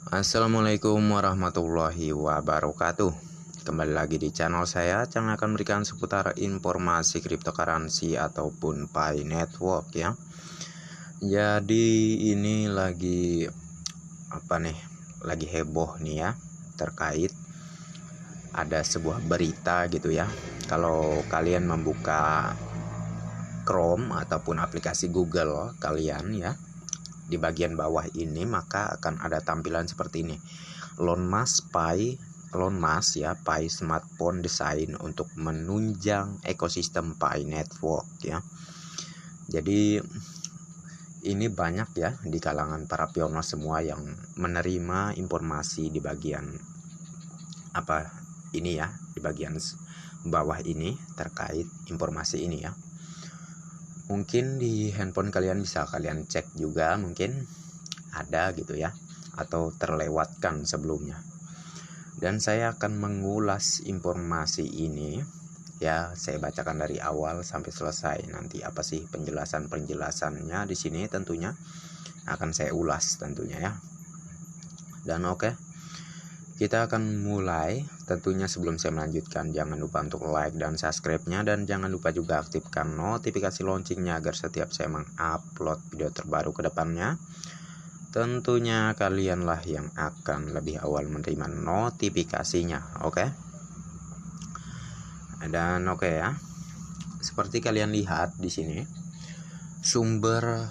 Assalamualaikum warahmatullahi wabarakatuh. Kembali lagi di channel saya yang akan memberikan seputar informasi cryptocurrency ataupun Pi Network ya. Jadi ini lagi apa nih? Lagi heboh nih ya, terkait ada sebuah berita gitu ya. Kalau kalian membuka Chrome ataupun aplikasi Google kalian ya, di bagian bawah ini maka akan ada tampilan seperti ini. Elon Musk ya, Pi smartphone design untuk menunjang ekosistem Pi Network ya. Jadi ini banyak ya di kalangan para pioner semua yang menerima informasi di bagian apa ini ya, di bagian bawah ini terkait informasi ini ya. Mungkin di handphone kalian bisa kalian cek juga, mungkin ada gitu ya, atau terlewatkan sebelumnya. Dan saya akan mengulas informasi ini ya, saya bacakan dari awal sampai selesai. Nanti apa sih penjelasannya di sini tentunya akan saya ulas tentunya ya. Dan oke, kita akan mulai. Tentunya sebelum saya melanjutkan, jangan lupa untuk like dan subscribe-nya, dan jangan lupa juga aktifkan notifikasi loncengnya agar setiap saya mengupload video terbaru ke depannya, tentunya kalianlah yang akan lebih awal menerima notifikasinya. Oke? Dan oke ya. Seperti kalian lihat di sini, sumber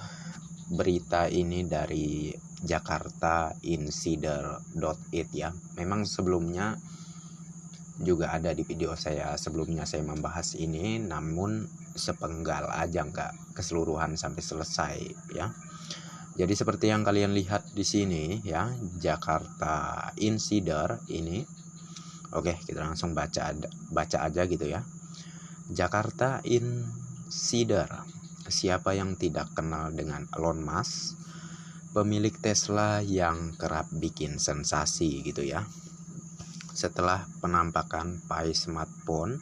berita ini dari jakartainsider.it ya. Memang sebelumnya juga ada di video saya sebelumnya, saya membahas ini, namun sepenggal aja, nggak keseluruhan sampai selesai ya. Jadi seperti yang kalian lihat di sini ya, Jakarta Insider ini. Oke, kita langsung baca aja gitu ya. Jakarta Insider. Siapa yang tidak kenal dengan Elon Musk, pemilik Tesla yang kerap bikin sensasi gitu ya. Setelah penampakan Pi smartphone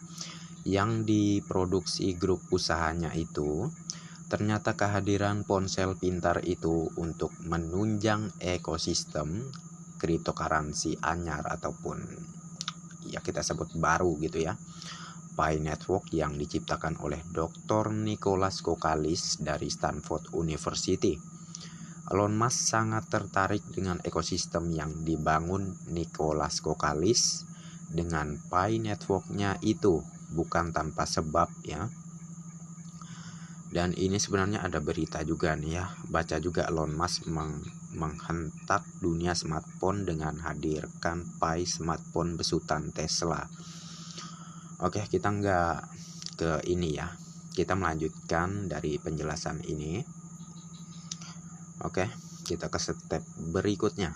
yang diproduksi grup usahanya itu, ternyata kehadiran ponsel pintar itu untuk menunjang ekosistem cryptocurrency anyar ataupun ya kita sebut baru gitu ya, Pi Network yang diciptakan oleh Dr. Nicholas Kokalis dari Stanford University. Elon Musk sangat tertarik dengan ekosistem yang dibangun Nicholas Kokalis dengan Pi Network-nya itu, bukan tanpa sebab ya. Dan ini sebenarnya ada berita juga nih ya, baca juga Elon Musk menghentak dunia smartphone dengan hadirkan Pi smartphone besutan Tesla. Oke, kita nggak ke ini ya, kita melanjutkan dari penjelasan ini. Oke, kita ke step berikutnya.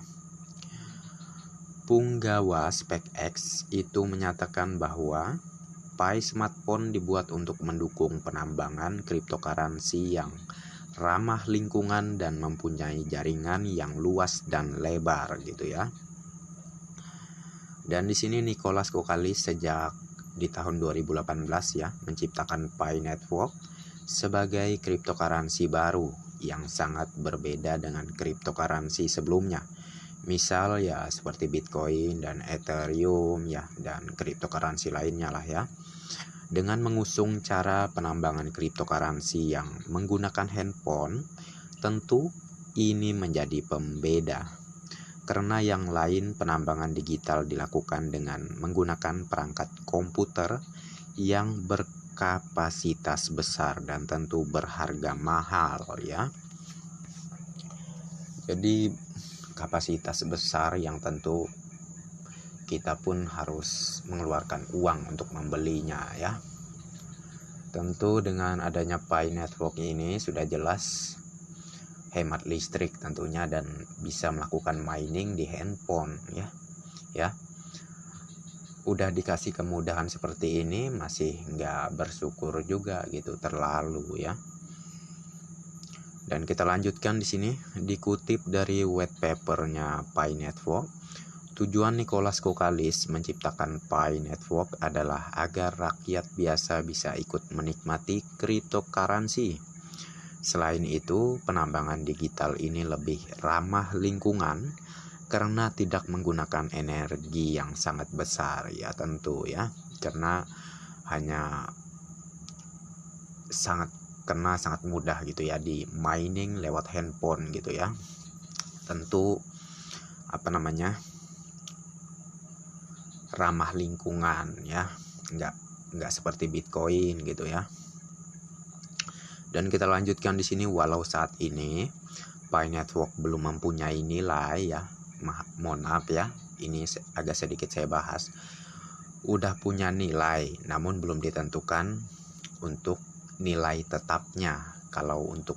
Punggawa SpaceX itu menyatakan bahwa Pi smartphone dibuat untuk mendukung penambangan cryptocurrency yang ramah lingkungan dan mempunyai jaringan yang luas dan lebar gitu ya. Dan di sini Nicholas Kokalis sejak di tahun 2018 ya menciptakan Pi Network sebagai cryptocurrency baru yang sangat berbeda dengan cryptocurrency sebelumnya. Misal ya seperti Bitcoin dan Ethereum ya, dan cryptocurrency lainnya lah ya. Dengan mengusung cara penambangan cryptocurrency yang menggunakan handphone, tentu ini menjadi pembeda. Karena yang lain penambangan digital dilakukan dengan menggunakan perangkat komputer yang kapasitas besar dan tentu berharga mahal ya. Jadi kapasitas besar yang tentu kita pun harus mengeluarkan uang untuk membelinya ya. Tentu dengan adanya Pi Network ini sudah jelas hemat listrik tentunya, dan bisa melakukan mining di handphone ya. Udah dikasih kemudahan seperti ini masih nggak bersyukur juga gitu, terlalu ya. Dan kita lanjutkan di sini, dikutip dari white papernya Pi Network. Tujuan Nicholas Kokalis menciptakan Pi Network adalah agar rakyat biasa bisa ikut menikmati cryptocurrency. Selain itu, penambangan digital ini lebih ramah lingkungan karena tidak menggunakan energi yang sangat besar ya, tentu ya, karena hanya sangat mudah gitu ya di mining lewat handphone gitu ya. Tentu ramah lingkungan ya, nggak seperti Bitcoin gitu ya. Dan kita lanjutkan di sini, walau saat ini Pi Network belum mempunyai nilai ya, mohon maaf ya, ini agak sedikit saya bahas. Udah punya nilai, namun belum ditentukan untuk nilai tetapnya. Kalau untuk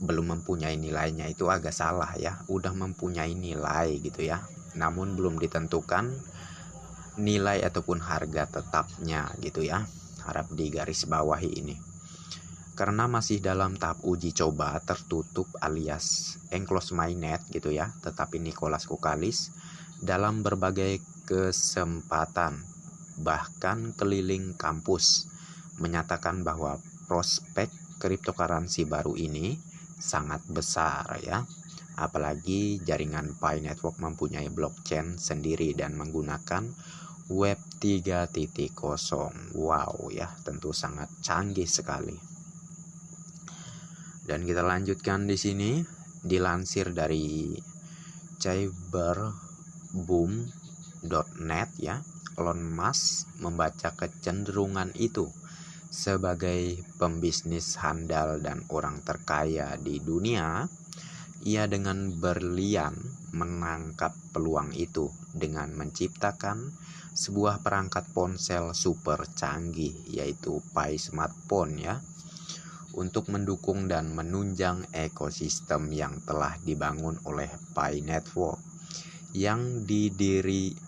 belum mempunyai nilainya itu agak salah ya, udah mempunyai nilai gitu ya, namun belum ditentukan nilai ataupun harga tetapnya gitu ya. Harap digarisbawahi ini. Karena masih dalam tahap uji coba tertutup alias enclosed mainnet gitu ya, tetapi Nicholas Kokkalis dalam berbagai kesempatan bahkan keliling kampus menyatakan bahwa prospek cryptocurrency baru ini sangat besar ya. Apalagi jaringan Pi Network mempunyai blockchain sendiri dan menggunakan Web 3.0. Wow ya, tentu sangat canggih sekali. Dan kita lanjutkan di sini, dilansir dari cyberboom.net ya, Elon Musk membaca kecenderungan itu sebagai pembisnis handal dan orang terkaya di dunia. Ia dengan berlian menangkap peluang itu dengan menciptakan sebuah perangkat ponsel super canggih, yaitu Pi Smartphone ya, untuk mendukung dan menunjang ekosistem yang telah dibangun oleh Pi Network yang didirijeni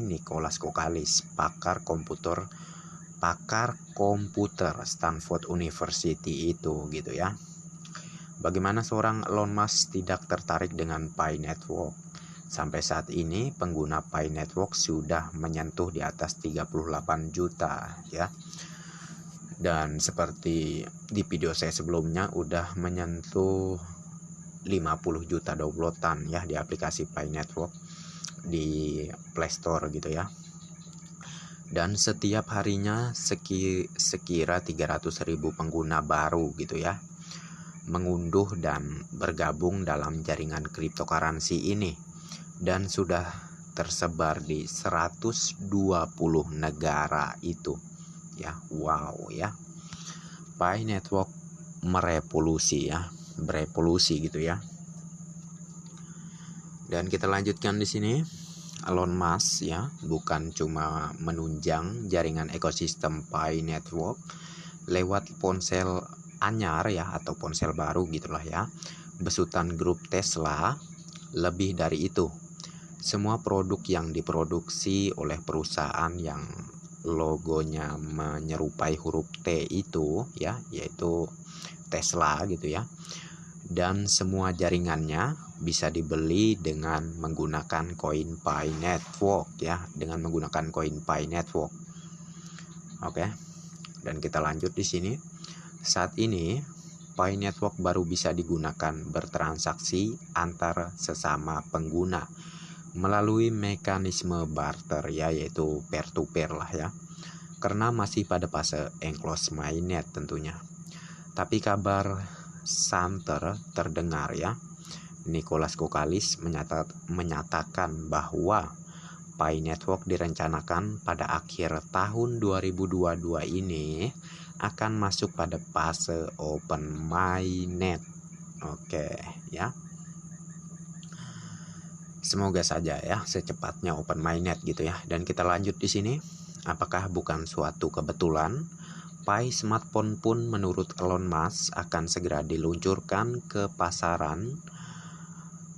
Nicholas Kokkalis, pakar komputer Stanford University itu gitu ya. Bagaimana seorang Elon Musk tidak tertarik dengan Pi Network? Sampai saat ini pengguna Pi Network sudah menyentuh di atas 38 juta ya. Dan seperti di video saya sebelumnya, udah menyentuh 50 juta downloadan ya di aplikasi Pi Network di Play Store gitu ya. Dan setiap harinya sekira 300.000 pengguna baru gitu ya mengunduh dan bergabung dalam jaringan cryptocurrency ini, dan sudah tersebar di 120 negara itu ya. Wow ya, Pi Network berevolusi gitu ya. Dan kita lanjutkan di sini, Elon Musk ya bukan cuma menunjang jaringan ekosistem Pi Network lewat ponsel anyar ya, atau ponsel baru gitulah ya, besutan grup Tesla. Lebih dari itu, semua produk yang diproduksi oleh perusahaan yang logonya menyerupai huruf T itu ya, yaitu Tesla gitu ya, dan semua jaringannya bisa dibeli dengan menggunakan koin Pi Network ya, dengan menggunakan koin Pi Network. Oke. Dan kita lanjut di sini. Saat ini Pi Network baru bisa digunakan bertransaksi antar sesama pengguna melalui mekanisme barter ya, yaitu peer to peer lah ya, karena masih pada fase enclosed mainnet tentunya. Tapi kabar santer terdengar ya, Nicholas Kokkalis menyatakan bahwa Pi Network direncanakan pada akhir tahun 2022 ini akan masuk pada fase open mainnet. Oke ya, semoga saja ya secepatnya open mainnet gitu ya. Dan kita lanjut di sini. Apakah bukan suatu kebetulan Pi Smartphone pun menurut Elon Musk akan segera diluncurkan ke pasaran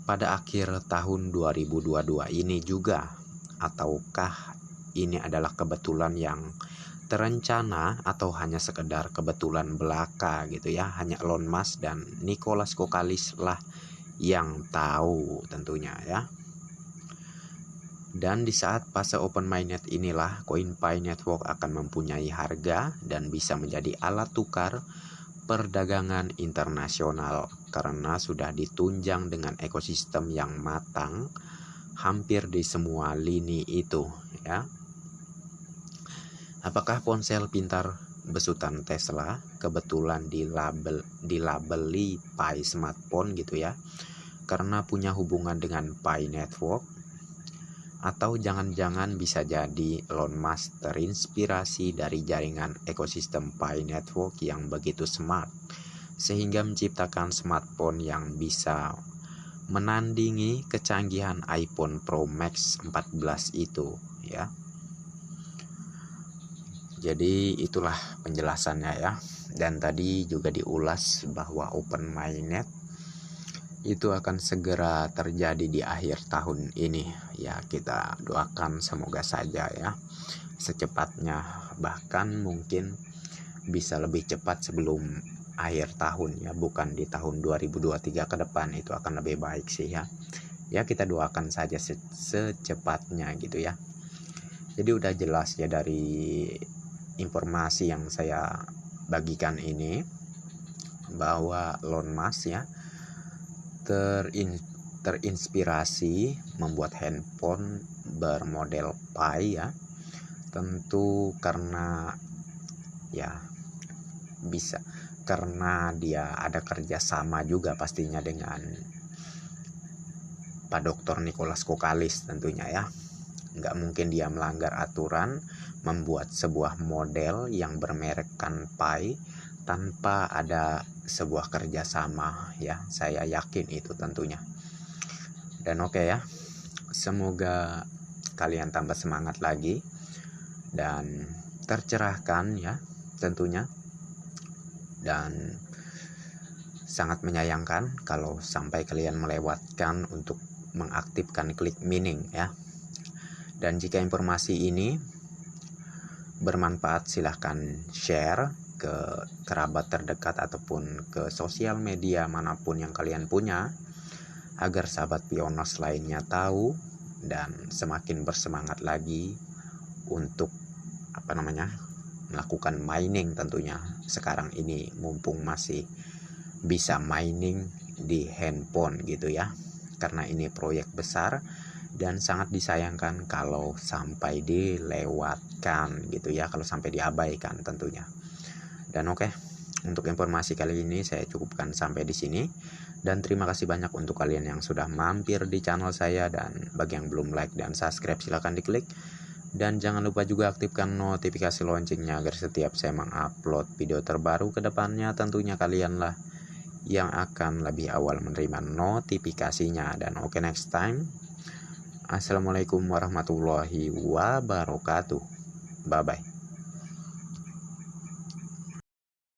pada akhir tahun 2022 ini juga? Ataukah ini adalah kebetulan yang terencana atau hanya sekedar kebetulan belaka gitu ya? Hanya Elon Musk dan Nicholas Kokkalis lah yang tahu tentunya ya. Dan di saat fase open mainnet inilah koin Pi Network akan mempunyai harga dan bisa menjadi alat tukar perdagangan internasional karena sudah ditunjang dengan ekosistem yang matang hampir di semua lini itu ya. Apakah ponsel pintar besutan Tesla kebetulan dilabeli Pi smartphone gitu ya, karena punya hubungan dengan Pi Network? Atau jangan-jangan bisa jadi Elon Musk terinspirasi dari jaringan ekosistem Pi Network yang begitu smart, sehingga menciptakan smartphone yang bisa menandingi kecanggihan iPhone Pro Max 14 itu ya. Jadi itulah penjelasannya ya. Dan tadi juga diulas bahwa Open Mainnet itu akan segera terjadi di akhir tahun ini ya. Kita doakan semoga saja ya secepatnya, bahkan mungkin bisa lebih cepat sebelum akhir tahun ya, bukan di tahun 2023 ke depan. Itu akan lebih baik sih ya. Ya kita doakan saja secepatnya gitu ya. Jadi udah jelas ya dari informasi yang saya bagikan ini bahwa Elon Musk ya terinspirasi membuat handphone bermodel Pi ya, tentu karena ya bisa karena dia ada kerjasama juga pastinya dengan Pak Dr. Nicholas Kokalis tentunya ya. Nggak mungkin dia melanggar aturan membuat sebuah model yang bermerekkan Pi tanpa ada sebuah kerjasama ya. Saya yakin itu tentunya. Dan oke ya, semoga kalian tambah semangat lagi dan tercerahkan ya tentunya. Dan sangat menyayangkan kalau sampai kalian melewatkan untuk mengaktifkan klik mining ya. Dan jika informasi ini bermanfaat, silahkan share ke kerabat terdekat ataupun ke sosial media manapun yang kalian punya, agar sahabat pionos lainnya tahu dan semakin bersemangat lagi untuk melakukan mining tentunya sekarang ini, mumpung masih bisa mining di handphone gitu ya. Karena ini proyek besar dan sangat disayangkan kalau sampai dilewatkan gitu ya, kalau sampai diabaikan tentunya. Dan oke, untuk informasi kali ini saya cukupkan sampai di sini. Dan terima kasih banyak untuk kalian yang sudah mampir di channel saya, dan bagi yang belum like dan subscribe silahkan diklik. Dan jangan lupa juga aktifkan notifikasi loncengnya agar setiap saya mengupload video terbaru ke depannya tentunya kalianlah yang akan lebih awal menerima notifikasinya. Dan oke, next time. Assalamualaikum warahmatullahi wabarakatuh. Bye bye.